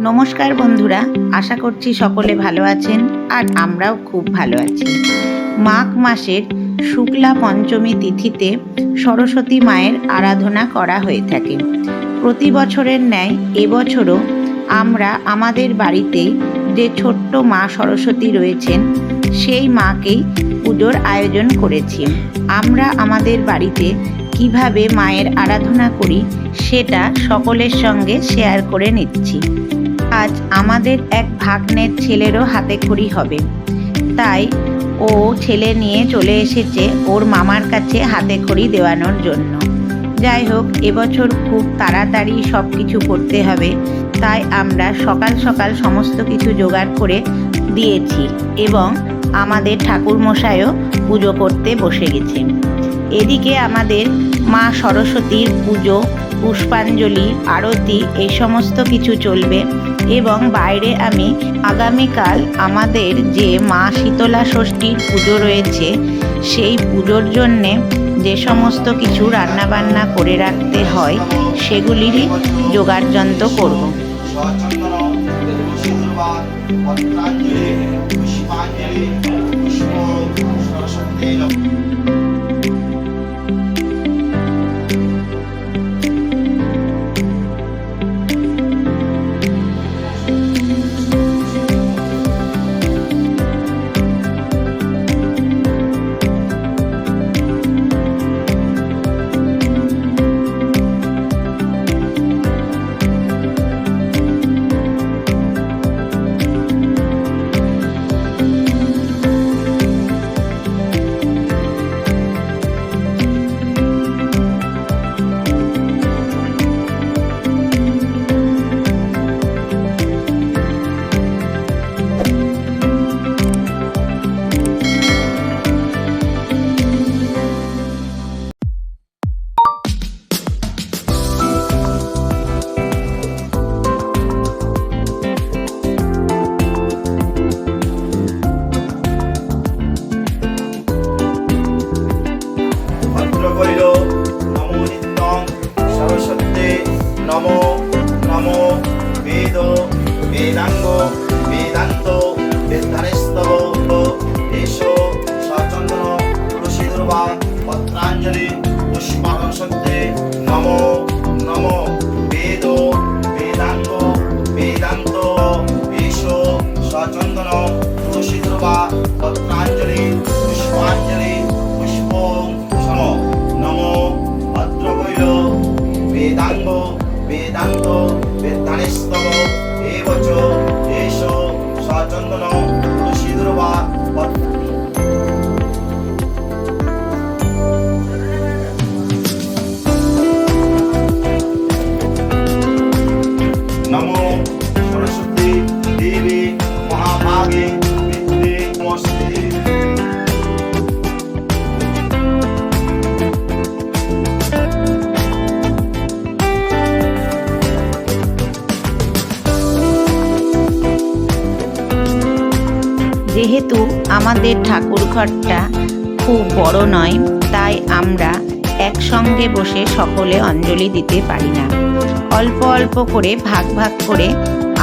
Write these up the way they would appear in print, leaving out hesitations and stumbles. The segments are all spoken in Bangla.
নমস্কার বন্ধুরা, আশা করছি সকলে ভালো আছেন আর আমরাও খুব ভালো আছি। মাঘ মাসের শুক্লা পঞ্চমী তিথিতে সরস্বতী মায়ের আরাধনা করা হয়ে থাকে। প্রতি বছরের ন্যায় এবছরও আমরা আমাদের বাড়িতে যে ছোট্ট মা সরস্বতী রয়েছেন সেই মাকেই পুজোর আয়োজন করেছি। আমরা আমাদের বাড়িতে কিভাবে মায়ের আরাধনা করি সেটা সকলের সঙ্গে শেয়ার করে নিচ্ছি। আজ আমাদের এক ভাগ্নের ছেলেরও হাতেখড়ি হবে, তাই ও ছেলে নিয়ে চলে এসেছে ওর মামার কাছে হাতেখড়ি দেওয়ানোর জন্য। যাই হোক, এবছর খুব তাড়াতাড়ি সব কিছু করতে হবে, তাই আমরা সকাল সকাল সমস্ত কিছু জোগাড় করে দিয়েছি এবং আমাদের ঠাকুরমশাইও পুজো করতে বসে গেছে। এদিকে আমাদের মা সরস্বতীর পুজো, পুষ্পাঞ্জলি, আরতি এই সমস্ত কিছু চলবে এবং বাইরে আমি আগামীকাল আমাদের যে মা শীতলা ষষ্ঠীর পুজো রয়েছে সেই পুজোর জন্যে যে সমস্ত কিছু রান্নাবান্না করে রাখতে হয় সেগুলিরই জোগাড়যন্ত্র করব। নমো নমো বেদ বেদাঙ্গ বেদান্ত বেদানেস্তব এসো সচন্দন তুলসী দুর্বা পত্রাঞ্জলি পুষ্পাঞ্জলি সত্যে নমো নমো বেদ বেদাঙ্গ বেদান্ত এসো সচন্দন তুলসী দুর্বা পত্রাঞ্জলি পুষ্পাঞ্জলি পুষ্প সম নমো ভদ্রকৈল বেদাঙ্গ বেদান্ত বেদানেস্তব এবচ এসো সচন্দন তুলসী দুর্বা নমো সরস্বতী দেবী মহাভাগে বিদ্যে নমস্তে। যেহেতু আমাদের ঠাকুর ঘরটা খুব বড় নয়, তাই আমরা একসঙ্গে বসে সকলে অঞ্জলি দিতে পারি না। অল্প অল্প করে ভাগ ভাগ করে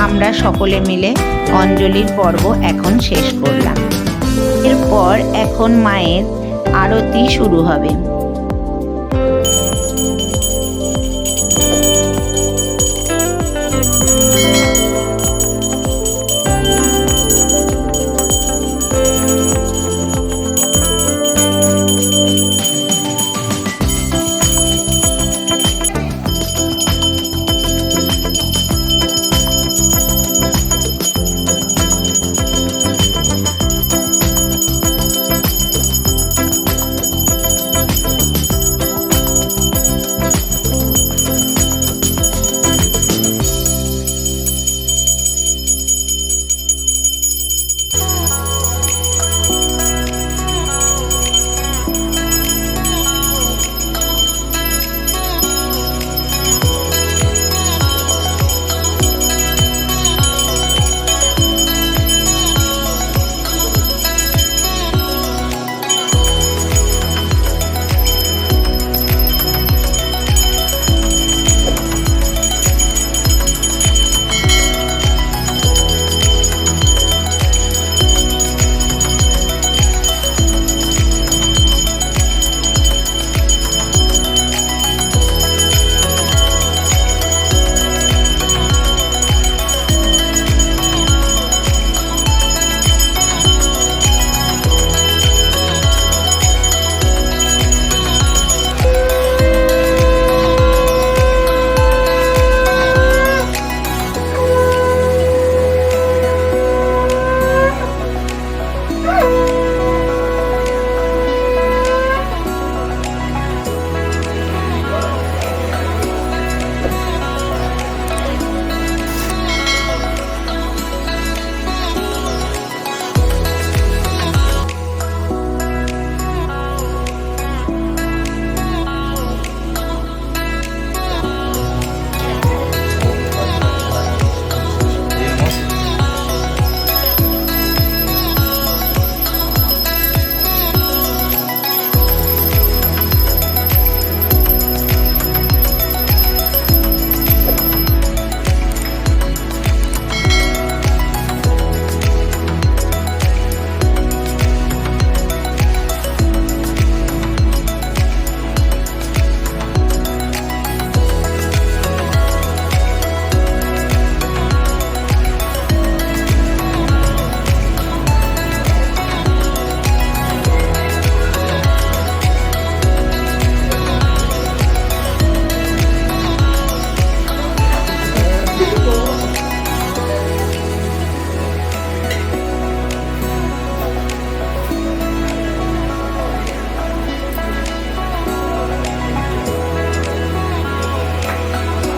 আমরা সকলে মিলে অঞ্জলির পর্ব এখন শেষ করলাম। এরপর এখন মায়ের আরতি শুরু হবে।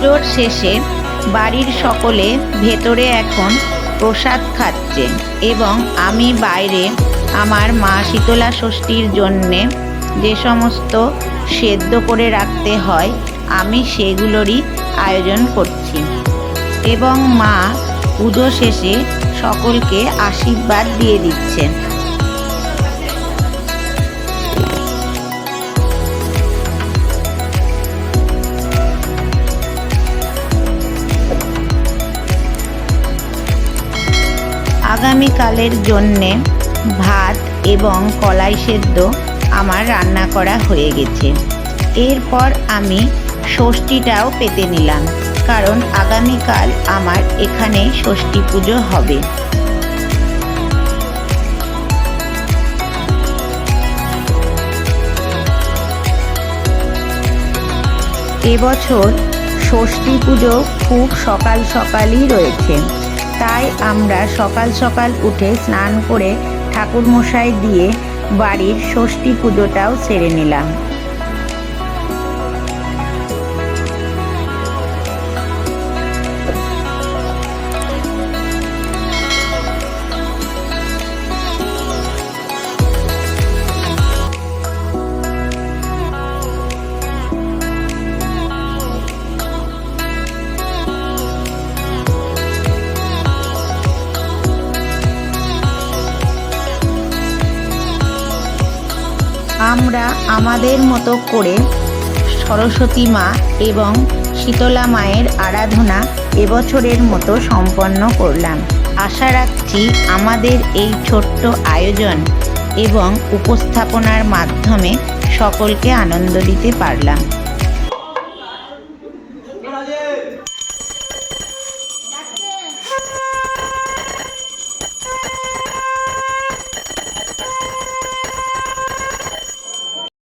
পুজোর শেষে বাড়ির সকলে ভেতরে এখন প্রসাদ খাচ্ছে এবং আমি বাইরে আমার মা শীতলা ষষ্ঠীর জন্যে যে সমস্ত সেদ্ধ করে রাখতে হয় আমি সেগুলোরই আয়োজন করছি এবং মা পুজো শেষে সকলকে আশীর্বাদ দিয়ে দিচ্ছেন। আগামীকালের জন্যে ভাত এবং কলাই সেদ্ধ আমার রান্না করা হয়ে গেছে। এরপর আমি ষষ্ঠীটাও পেতে নিলাম, কারণ আগামীকাল আমার এখানে ষষ্ঠী পুজো হবে। এবছর ষষ্ঠী পুজো খুব সকাল সকালই রয়েছে, তাই আমরা সকাল সকাল উঠে স্নান করে ঠাকুরমশাই দিয়ে বাড়ির ষষ্ঠী পুজোটাও সেরে নিলাম। আমরা আমাদের মতো করে সরস্বতী মা এবং শীতলা মায়ের আরাধনা এবছরের মতো সম্পন্ন করলাম। আশা রাখছি আমাদের এই ছোট্ট আয়োজন এবং উপস্থাপনার মাধ্যমে সকলকে আনন্দ দিতে পারলাম।